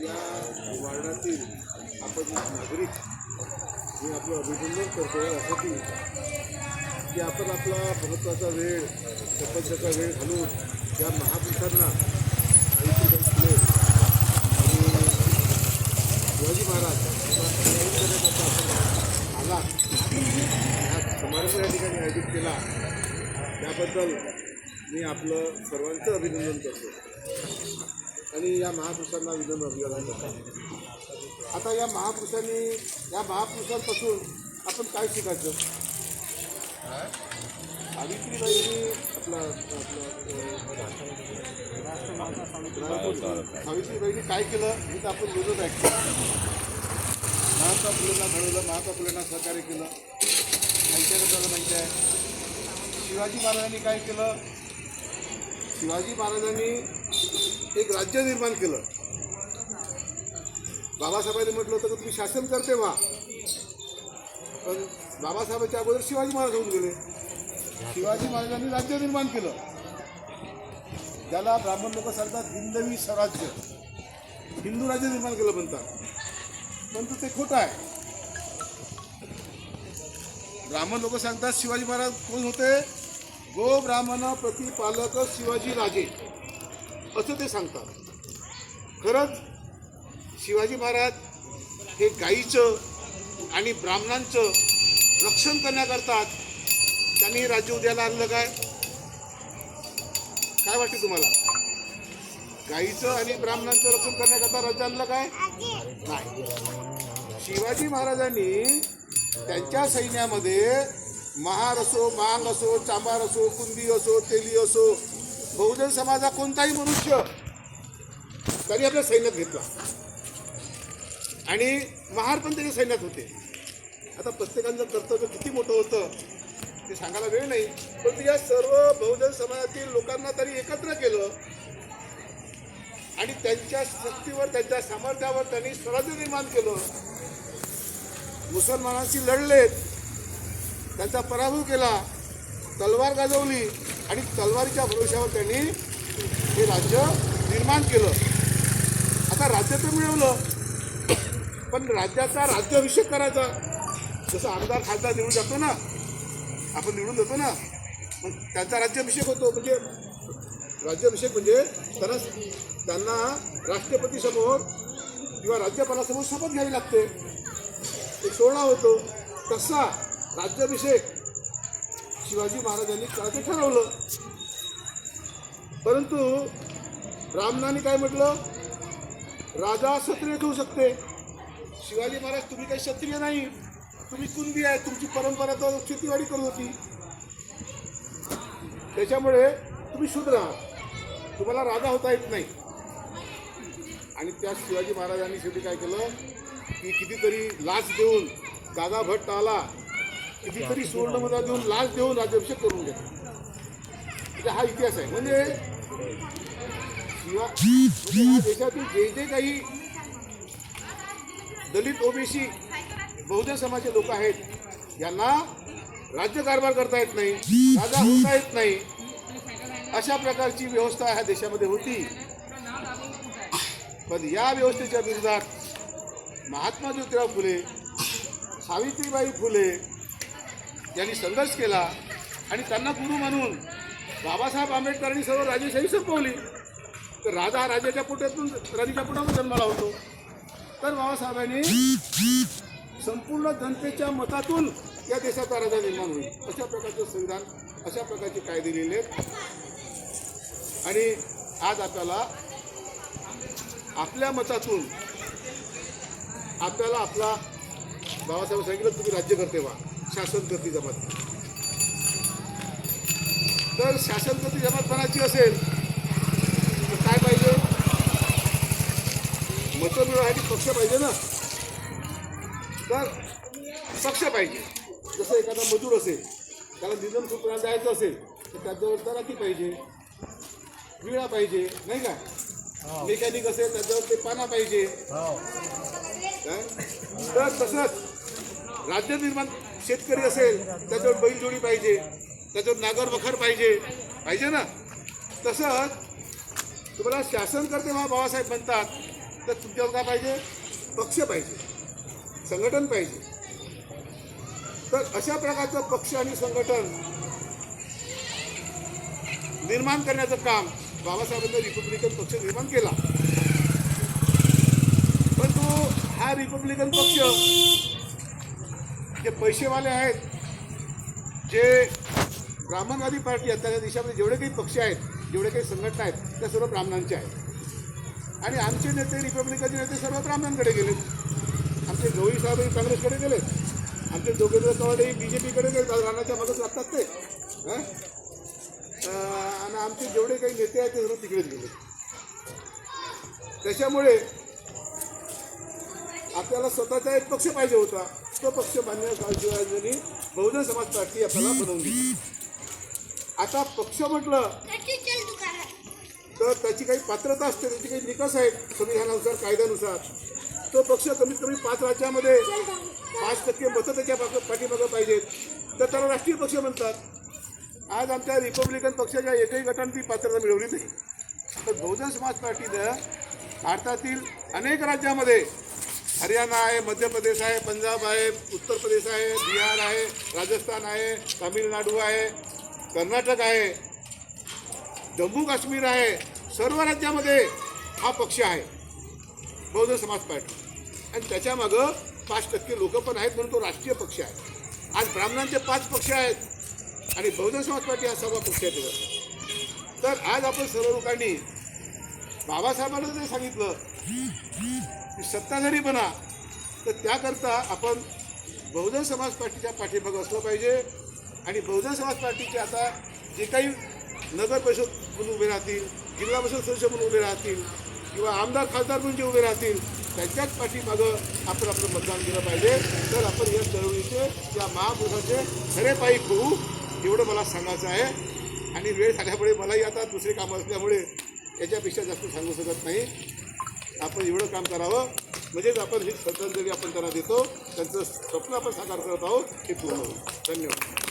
या वार्डातील आपण नागरिक मी आपलं अभिनंदन करतो यासाठी की आपण आपला महत्त्वाचा वेळ प्रपंचाचा वेळ घालून या महापुरुषांना सावित्रीबाई फुले आणि शिवाजी महाराज आला हा समारंभ या ठिकाणी आयोजित केला त्याबद्दल मी आपलं सर्वांचं अभिनंदन करतो आणि या महापुरुषांना अभिनंदन करतो. आता या महापुरुषांपासून आपण काय शिकायचं? सावित्रीबाईंनी सावित्रीबाईंनी काय केलं हे तर आपण रोजच ऐकतो. महात्मा फुलेंना घडवलं, महात्मा फुलेंना सहकार्य केलं, त्यांच्याबद्दल माहिती आहे. शिवाजी महाराजांनी काय केलं? शिवाजी महाराजांनी एक राज्य निर्माण केलं. बाबासाहेबांनी म्हटलं होतं की तुम्ही शासन करते व्हा, पण बाबासाहेबांच्या अगोदर शिवाजी महाराज होऊन गेले. शिवाजी महाराजांनी राज्य निर्माण केलं, ज्याला ब्राह्मण लोक सांगतात हिंदवी स्वराज्य, हिंदू राज्य निर्माण केलं म्हणतात, परंतु ते खोटं आहे. ब्राह्मण लोक सांगतात शिवाजी महाराज कोण होते? गो ब्राह्मण प्रतिपालक शिवाजी राजे असं ते सांगतात. खरंच शिवाजी महाराज हे गाईचं आणि ब्राह्मणांचं रक्षण करण्याकरता त्यांनी राज्य उद्याला आणलं. काय वाटते तुम्हाला? गाईचं आणि ब्राह्मणांचं रक्षण करण्याकरता राज्य आणलं काय? नाही. शिवाजी महाराजांनी त्यांच्या सैन्यामध्ये महार असो, मांग असो, चांभार असो, कुंदी असो, तेली असो, बहुजन समाजा कोणताही मनुष्य त्यांनी आपल्या सैन्यात घेतला आणि महार पण त्याच्या सैन्यात होते. आता प्रत्येकाचं कर्तव्य किती मोठं होतं ते सांगायला वेळ नाही, पण या सर्व बहुजन समाजातील लोकांना त्यांनी एकत्र केलं आणि त्यांच्या शक्तीवर, त्यांच्या सामर्थ्यावर त्यांनी स्वराज्य निर्माण केलं. मुसलमानांशी लढलेत, त्यांचा पराभव केला, तलवार गाजवली आणि तलवारीच्या भरोश्यावर त्यांनी हे राज्य निर्माण केलं. आता राज्य तर मिळवलं, पण राज्याचा राज्याभिषेक करायचा. जसं आमदार खासदार निवडून जातो ना, आपण निवडून जातो ना, मग त्यांचा राज्याभिषेक होतो. म्हणजे राज्याभिषेक म्हणजे त्यांना राष्ट्रपतीसमोर किंवा राज्यपालासमोर शपथ घ्यावी लागते, एक सोहळा होतो. तसा राज्याभिषेक शिवाजी महाराजांनी करायचं ठरवलं. परंतु ब्राह्मणांनी काय म्हटलं? राजा क्षत्रिय होऊ शकते. शिवाजी महाराज तुम्ही काही क्षत्रिय नाही, तुम्ही कुंदी आहे, तुमची परंपरा तर शेतीवाडी करत होती, त्याच्यामुळे तुम्ही शूद्र आहात, तुम्हाला राजा होता येत नाही. आणि त्या शिवाजी महाराजांनी शेवटी काय केलं की कितीतरी लाच देऊन, दादा भट्ट आला, कितीतरी सुवर्णमुद्रा देऊन, लाच देऊन राज्याभिषेक करून घेतला. म्हणजे हा इतिहास आहे. म्हणजे या देशातील जे जे काही दलित, ओबीसी, बहुजन समाजाचे लोक आहेत, यांना राज्यकारभार करता येत नाही, राजा होता येत नाही, अशा प्रकारची व्यवस्था ह्या देशामध्ये होती. पण या व्यवस्थेच्या विरोधात महात्मा ज्योतिराव फुले, सावित्रीबाई फुले यांनी संघर्ष केला आणि त्यांना गुरु मानून बाबासाहेब आंबेडकरांनी सर्व राजेशाही संपवली. तर राजा हा राजाच्या पोटातून, राणीच्या पोटातून जन्माला होतो. तर बाबासाहेबांनी संपूर्ण जनतेच्या मतातून या देशाचा राजा निर्माण होईल अशा प्रकारचं संविधान, अशा प्रकारचे कायदे लिहिले. आणि आज आपल्याला आपल्या मतातून आपल्याला आपला बाबासाहेब सांगितलं तुम्ही राज्यकर्ते व्हा, शासनकर्ती जमात. तर शासनकर्ती जमात बनायची असेल तर काय पाहिजे? मतं मिळवण्यासाठी पक्ष पाहिजे ना. तर पक्ष पाहिजे. जसं एखादा मजूर असेल, त्याला निधन सूत्राला द्यायचं असेल तर त्याच्यावर तराकी पाहिजे, विळा पाहिजे, नाही का? मेकॅनिक असेल त्याच्यावर ते पाना पाहिजे. काय तर तसंच राज्य निर्माण शेतकरी असेल त्याच्यावर बैलजोडी पाहिजे, त्याच्यावर नागर वखर पाहिजे ना. तसंच तुम्हाला शासन करते बाबासाहेब म्हणतात, तर तुमच्यावर काय पाहिजे? पक्ष पाहिजे, संघटन पाहिजे. तर अशा प्रकारचं पक्ष आणि संघटन निर्माण करण्याचं काम बाबासाहेबांनी रिपब्लिकन पक्ष निर्माण केला. परंतु हा रिपब्लिकन पक्ष जे पैसेवाले आहेत, जे ब्राह्मणवादी पार्टी आहेत, त्या देशामध्ये जेवढे काही पक्ष आहेत, जेवढे काही संघटना आहेत, त्या सर्व ब्राह्मणांच्या आहेत. आणि आमचे नेते, रिपब्लिकनचे नेते सर्व ब्राह्मणांकडे गेलेत. आमचे गवळी साहेबही काँग्रेसकडे गेलेत, आमचे जोगेंद्र चव्हाणही BJPकडे गेले, राणाच्या मागच लागतात ते. आणि आमचे जेवढे काही नेते आहेत ते सर्व तिकडेच गेले. त्याच्यामुळे आपल्याला स्वतःचा एक पक्ष पाहिजे होता. तो पक्ष मान्य शिवाजींनी बहुजन समाज पार्टी आपल्याला बनवून दिली. आता पक्ष म्हटलं तर त्याची काही पात्रता असते, त्याची काही निकष आहेत संविधानानुसार, कायद्यानुसार. तो पक्ष कमीत कमी 5 राज्यामध्ये 5% मतं त्याच्या पाठीमागं पाहिजेत, तर त्याला राष्ट्रीय पक्ष म्हणतात. आज आमच्या रिपब्लिकन पक्षाच्या एकही गटाने ती पात्रता मिळवली नाही. तर बहुजन समाज पार्टीनं भारतातील अनेक राज्यामध्ये, हरियाणा आहे, मध्य प्रदेश आहे, पंजाब आहे, उत्तर प्रदेश आहे, बिहार आहे, राजस्थान आहे, तामिळनाडू आहे, कर्नाटक आहे, जम्मू काश्मीर आहे, सर्व राज्यामध्ये हा पक्ष आहे बहुजन समाज पार्टी. आणि त्याच्यामागं 5% लोक पण आहेत, म्हणून तो राष्ट्रीय पक्ष आहे. आज ब्राह्मणांचे 5 पक्ष आहेत आणि बहुजन समाज पार्टी हा 6वा पक्ष आहे. तर आज आपण सर्व लोकांनी बाबासाहेबांना जे सांगितलं की सत्ता जरी बना, तर त्याकरता आपण बहुजन समाज पार्टीच्या पाठीमागं असलं पाहिजे. आणि बहुजन समाज पार्टीचे आता जे काही नगर परिषद म्हणून उभे राहतील, जिल्हा परिषद सदस्य म्हणून उभे राहतील, किंवा आमदार खासदार म्हणून जे उभे राहतील, त्यांच्याच पाठीमागं आपण आपलं मतदान केलं पाहिजे. तर आपण या चळवळीचे, या महापुरुषाचे खरे पाईक होऊ, एवढं मला सांगायचं आहे. आणि वेळ झाल्यामुळे मलाही आता दुसरे कामं असल्यामुळे याच्यापेक्षा जास्त सांगू शकत नाही. आपण एवढं काम करावं म्हणजेच आपण ही श्रद्धांजली आपण त्यांना देतो, त्यांचं स्वप्न आपण साकार करत आहोत, हे पूर्ण होईल. धन्यवाद.